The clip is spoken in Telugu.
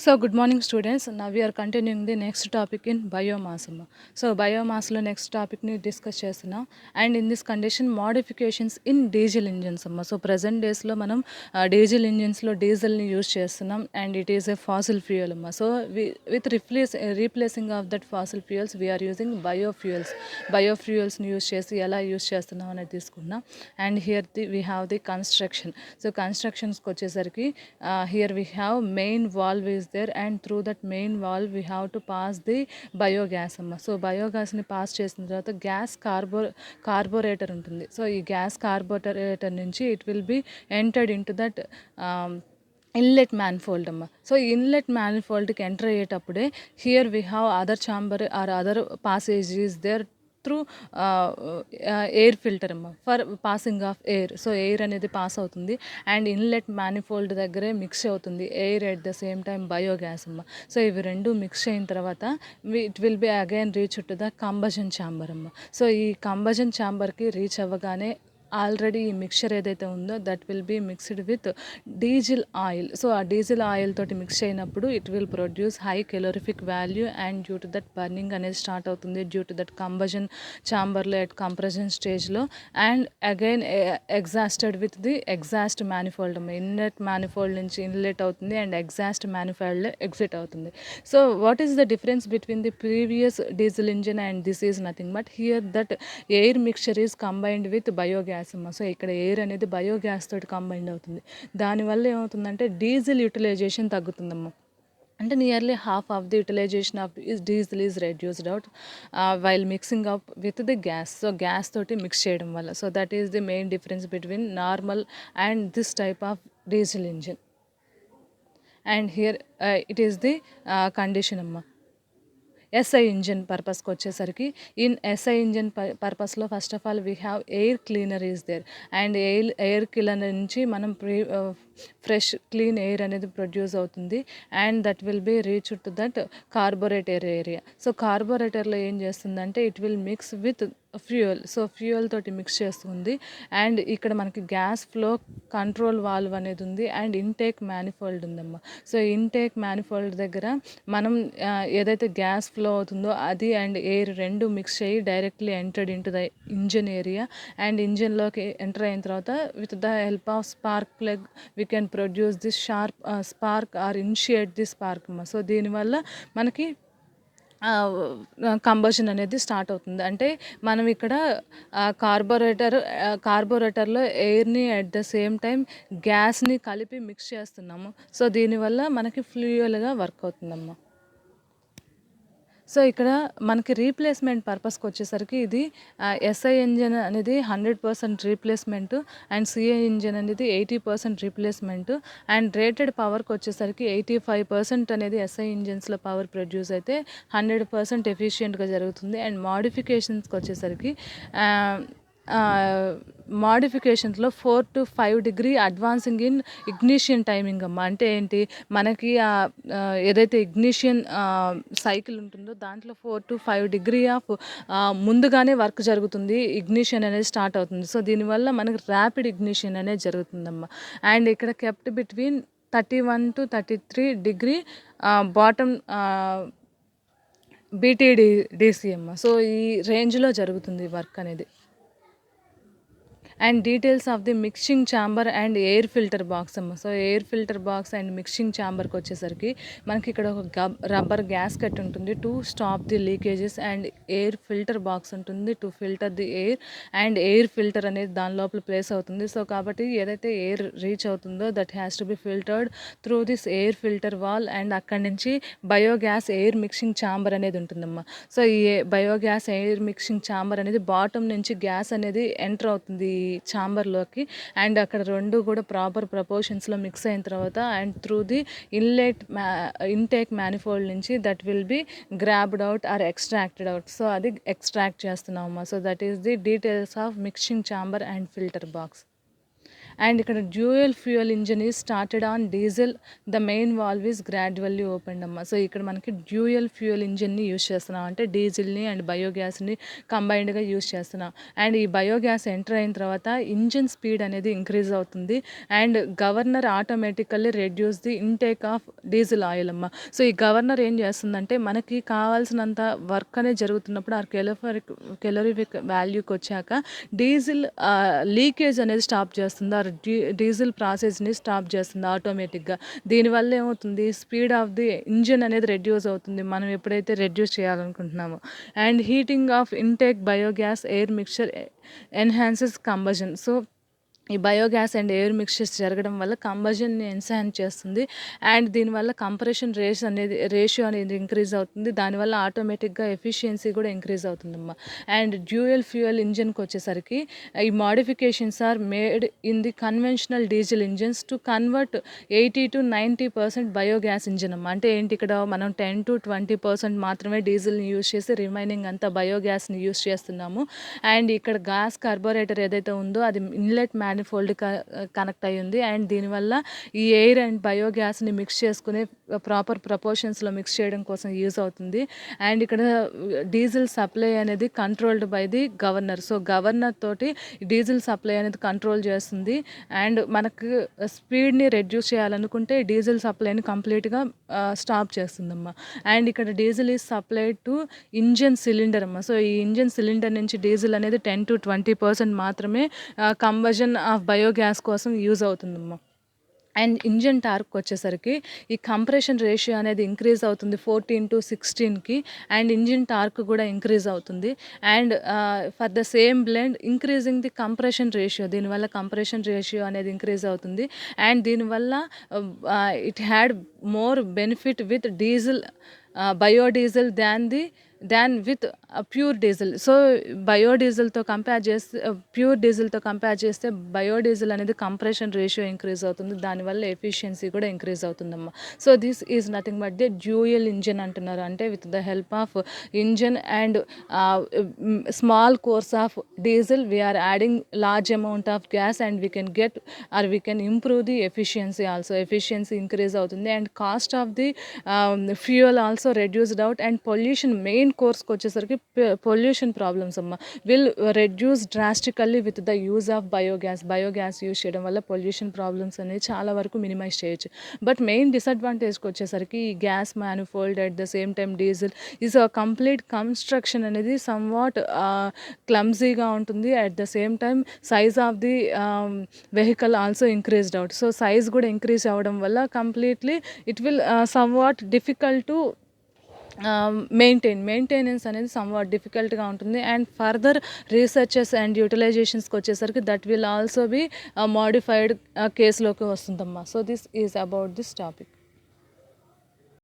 So, good morning, students. Now we are continuing the next topic in biomass. So, biomass lo next topic ni discuss చేస్తున్నాం. And in this condition, modifications in diesel engines. So, present days lo manam diesel engines lo diesel ni use చేస్తున్నాం, and it is a fossil fuel. So, with replacing of that fossil fuels, we are using biofuels. Biofuels ni use చేసి ఎలా యూస్ చేస్తున్నాం అనేది తీసుకున్నాం. And here we have the construction. So, constructions వచ్చేసరికి here we have main valve is there, and through that main valve we have to pass the biogas అమ్మ. సో బయోగాస్ని పాస్ చేసిన తర్వాత గ్యాస్ కార్బోరేటర్ ఉంటుంది. సో ఈ గ్యాస్ కార్బోరేటర్ నుంచి it will be entered into that inlet manifold అమ్మ. సో ఇన్లెట్ మ్యాన్ఫోల్డ్కి ఎంటర్ అయ్యేటప్పుడే here we have other chamber or other passage is there through air filter అమ్మ, for passing of air. So air అనేది పాస్ అవుతుంది, అండ్ ఇన్లెట్ మ్యానిఫోల్డ్ దగ్గరే మిక్స్ అవుతుంది air at the same time biogas అమ్మ. సో ఇవి రెండు మిక్స్ అయిన తర్వాత it will be again reach to the combustion chamber అమ్మ. సో ఈ కంబషన్ ఛాంబర్కి రీచ్ అవ్వగానే ఆల్రెడీ ఈ మిక్చర్ ఏదైతే ఉందో that will be mixed with diesel oil. So ఆ డీజిల్ ఆయిల్ తోటి మిక్స్ అయినప్పుడు it will produce high calorific value, and due to that burning అనేది స్టార్ట్ అవుతుంది డ్యూ టు దట్ కంబషన్ ఛాంబర్లో ఎట్ కంప్రెషన్ స్టేజ్లో, and again exhausted with the exhaust manifold. Inlet manifold నుంచి ఇన్లెట్ అవుతుంది, అండ్ ఎగ్జాస్ట్ మ్యానిఫోల్డ్ ఎగ్జిట్ అవుతుంది. So what is the difference between the previous diesel engine and this is nothing but here that air mixture is combined with biogas అమ్మ. సో ఇక్కడ ఎయిర్ అనేది బయోగ్యాస్ తోటి కంబైండ్ అవుతుంది. దానివల్ల ఏమవుతుందంటే డీజిల్ యూటిలైజేషన్ తగ్గుతుందమ్మ. అంటే nearly half of the utilization of diesel is reduced out while mixing up with the gas. So gas తోటి మిక్స్ చేయడం వల్ల. So that is the main difference between normal and this type of diesel engine. And here it is the condition అమ్మ. ఎస్ఐ ఇంజిన్ పర్పస్కి వచ్చేసరికి ఇన్ ఎస్ఐ ఇంజిన్ పర్పస్లో first of all we have air cleaner is there, and air cleaner నుంచి మనం ఫ్రెష్ క్లీన్ ఎయిర్ అనేది ప్రొడ్యూస్ అవుతుంది, and that will be reach to that carburetor area. So కార్బొరేటర్లో ఏం చేస్తుందంటే it will mix with fuel. So fuel తోటి మిక్స్ చేస్తుంది, అండ్ ఇక్కడ మనకి గ్యాస్ ఫ్లో కంట్రోల్ వాల్వ్ అనేది ఉంది, అండ్ ఇంటేక్ మ్యానిఫోల్డ్ ఉందమ్మా. సో ఇంటేక్ మ్యానిఫోల్డ్ దగ్గర మనం ఏదైతే గ్యాస్ ఫ్లో అవుతుందో అది అండ్ ఎయిర్ రెండు మిక్స్ అయ్యి directly entered into the engine area, and ఇంజిన్లోకి ఎంటర్ అయిన తర్వాత with the help of spark plug we can produce this sharp spark or initiate the spark అమ్మా. సో దీనివల్ల మనకి కంబషన్ అనేది స్టార్ట్ అవుతుంది. అంటే మనం ఇక్కడ కార్బొరేటర్లో ఎయిర్ని అట్ ద సేమ్ టైం గ్యాస్ని కలిపి మిక్స్ చేస్తున్నాము. సో దీనివల్ల మనకి ఫ్లూయల్గా వర్క్ అవుతుందమ్మా. సో ఇక్కడ మనకి రీప్లేస్మెంట్ పర్పస్కి వచ్చేసరికి ఇది ఎస్ఐ ఇంజిన్ అనేది 100% రీప్లేస్మెంట్, అండ్ సిఐ ఇంజిన్ అనేది 80% రీప్లేస్మెంట్, అండ్ రేటెడ్ పవర్కి వచ్చేసరికి 85% అనేది ఎస్ఐ ఇంజిన్స్లో పవర్ ప్రొడ్యూస్ అయితే 100% ఎఫిషియెంట్గా జరుగుతుంది. అండ్ మోడిఫికేషన్స్కి వచ్చేసరికి మోడిఫికేషన్స్లో 4 to 5 degree advancing in ignition timing అమ్మ. అంటే ఏంటి, మనకి ఏదైతే ఇగ్నిషన్ సైకిల్ ఉంటుందో దాంట్లో 4 to 5 డిగ్రీ ఆఫ్ ముందుగానే వర్క్ జరుగుతుంది, ఇగ్నిషన్ అనేది స్టార్ట్ అవుతుంది. సో దీనివల్ల మనకి ర్యాపిడ్ ఇగ్నిషన్ అనేది జరుగుతుందమ్మ. అండ్ ఇక్కడ kept between 31 to 33 degree bottom BTDC అమ్మ. సో ఈ రేంజ్లో జరుగుతుంది వర్క్ అనేది. And details of the mixing chamber and air filter box అమ్మ. So air filter box and mixing ఛాంబర్కి వచ్చేసరికి మనకి ఇక్కడ ఒక రబ్బర్ గ్యాస్ కట్ ఉంటుంది to stop the leakages, and air filter box ఉంటుంది to filter the air, and air filter అనేది దాని లోపల ప్లేస్ అవుతుంది. సో కాబట్టి ఏదైతే ఎయిర్ రీచ్ అవుతుందో that has to be filtered through this air filter wall, and అక్కడి నుంచి బయోగ్యాస్ ఎయిర్ మిక్సింగ్ ఛాంబర్ అనేది ఉంటుందమ్మా. సో ఈ బయోగ్యాస్ ఎయిర్ మిక్సింగ్ ఛాంబర్ అనేది బాటమ్ నుంచి గ్యాస్ అనేది ఎంటర్ అవుతుంది ఛాంబర్లోకి, అండ్ అక్కడ రెండు కూడా ప్రాపర్ ప్రపోర్షన్స్లో మిక్స్ అయిన తర్వాత and through the intake manifold నుంచి that will be grabbed out or extracted out. So అది ఎక్స్ట్రాక్ట్ చేస్తున్నామమ్మా. So that is the details of mixing chamber and filter box. And ఇక్కడ dual fuel engine is started on diesel, the main valve is gradually opened అమ్మ. సో ఇక్కడ మనకి డ్యూయల్ ఫ్యూయల్ ఇంజన్ని యూస్ చేస్తున్నాం, అంటే డీజిల్ని అండ్ బయోగ్యాస్ని కంబైన్డ్గా యూస్ చేస్తున్నాం. అండ్ ఈ బయోగ్యాస్ ఎంటర్ అయిన తర్వాత ఇంజిన్ స్పీడ్ అనేది ఇంక్రీజ్ అవుతుంది and governor automatically reduce the intake of diesel oil అమ్మ. సో ఈ గవర్నర్ ఏం చేస్తుందంటే మనకి కావాల్సినంత వర్క్ అనేది జరుగుతున్నప్పుడు ఆ కెలోరిఫిక్ వాల్యూకి వచ్చాక డీజిల్ లీకేజ్ అనేది స్టాప్ చేస్తుంది, ఆ డీజిల్ ప్రాసెస్ని స్టాప్ చేస్తుంది ఆటోమేటిక్గా. దీనివల్ల ఏమవుతుంది, స్పీడ్ ఆఫ్ ది ఇంజిన్ అనేది రెడ్యూస్ అవుతుంది మనం ఎప్పుడైతే రెడ్యూస్ చేయాలనుకుంటున్నామో. And heating of intake biogas air mixture enhances combustion. So ఈ బయోగ్యాస్ అండ్ ఎయిర్ మిక్చర్స్ జరగడం వల్ల కంబషన్ని ఎన్హాన్స్ చేస్తుంది అండ్ దీనివల్ల కంప్రెషన్ రేషియో అనేది ఇంక్రీజ్ అవుతుంది, దానివల్ల ఆటోమేటిక్గా ఎఫిషియన్సీ కూడా ఇంక్రీజ్ అవుతుందమ్మా. అండ్ డ్యూయల్ ఫ్యూయల్ ఇంజిన్కి వచ్చేసరికి ఈ modifications are made in the conventional diesel engines to convert 80 to 90% biogas engine అమ్మ. అంటే ఏంటి, ఇక్కడ మనం 10 to 20% మాత్రమే డీజిల్ని యూజ్ చేసి రిమైనింగ్ అంతా బయోగ్యాస్ని యూజ్ చేస్తున్నాము. అండ్ ఇక్కడ గ్యాస్ కార్బోరేటర్ ఏదైతే ఉందో అది ఇన్లెట్ ఫోల్డ్ కనెక్ట్ అయ్యి ఉంది అండ్ దీనివల్ల ఈ ఎయిర్ అండ్ బయోగ్యాస్ని మిక్స్ చేసుకుని ప్రాపర్ ప్రపోర్షన్స్లో మిక్స్ చేయడం కోసం యూజ్ అవుతుంది. అండ్ ఇక్కడ డీజిల్ సప్లై అనేది controlled by the governor. So governor తోటి డీజిల్ సప్లై అనేది కంట్రోల్ చేస్తుంది అండ్ మనకు స్పీడ్ని రెడ్యూస్ చేయాలనుకుంటే డీజిల్ సప్లైని కంప్లీట్గా స్టాప్ చేస్తుందమ్మా. అండ్ ఇక్కడ diesel is supplied to engine cylinder అమ్మ. సో ఈ ఇంజన్ సిలిండర్ నుంచి డీజిల్ అనేది 10 to 20% మాత్రమే కంబషన్ ఆఫ్ బయోగ్యాస్ కోసం యూజ్ అవుతుందమ్మా. అండ్ ఇంజన్ టార్క్ వచ్చేసరికి ఈ కంప్రెషన్ రేషియో అనేది ఇంక్రీజ్ అవుతుంది 14 to 16కి అండ్ ఇంజిన్ టార్క్ కూడా ఇంక్రీజ్ అవుతుంది. And for the same blend increasing the compression ratio, దీనివల్ల కంప్రెషన్ రేషియో అనేది ఇంక్రీజ్ అవుతుంది అండ్ దీనివల్ల it had more benefit with diesel biodiesel than with pure diesel. So బయోడీజిల్తో కంపేర్ చేస్తే ప్యూర్ డీజిల్తో కంపేర్ చేస్తే బయోడీజిల్ అనేది కంప్రెషన్ రేషియో ఇంక్రీజ్ అవుతుంది, దానివల్ల ఎఫిషియన్సీ కూడా ఇంక్రీజ్ అవుతుందమ్మా. So this is nothing but the dual engine అంటున్నారు, అంటే with the help of engine and small course of diesel we are adding large amount of gas and we can get or we can improve the efficiency also. Efficiency increase అవుతుంది and cost of the fuel also reduced అవుట్ అండ్ పొల్యూషన్ మెయిన్ కోర్స్కి వచ్చేసరికి పొల్యూషన్ ప్రాబ్లమ్స్ అమ్మ will reduce drastically with the use of biogas use చేయడం వల్ల పొల్యూషన్ ప్రాబ్లమ్స్ అనేది చాలా వరకు మినిమైజ్ చేయొచ్చు. బట్ మెయిన్ డిసడ్వాంటేజ్కి వచ్చేసరికి ఈ gas manifold at the same time diesel is a complete construction అనేది సమ్వాట్ క్లమ్జీగా ఉంటుంది. At the same time size of the vehicle also increased అవుట్. సో సైజ్ కూడా ఇంక్రీజ్ అవ్వడం వల్ల completely it will somewhat difficult to maintenance అనేది సమ్వాట్ డిఫికల్ట్గా ఉంటుంది అండ్ ఫర్దర్ రీసెర్చెస్ అండ్ యూటిలైజేషన్స్కి వచ్చేసరికి that will also be modified కేసులోకి వస్తుందమ్మా. So this is about this topic.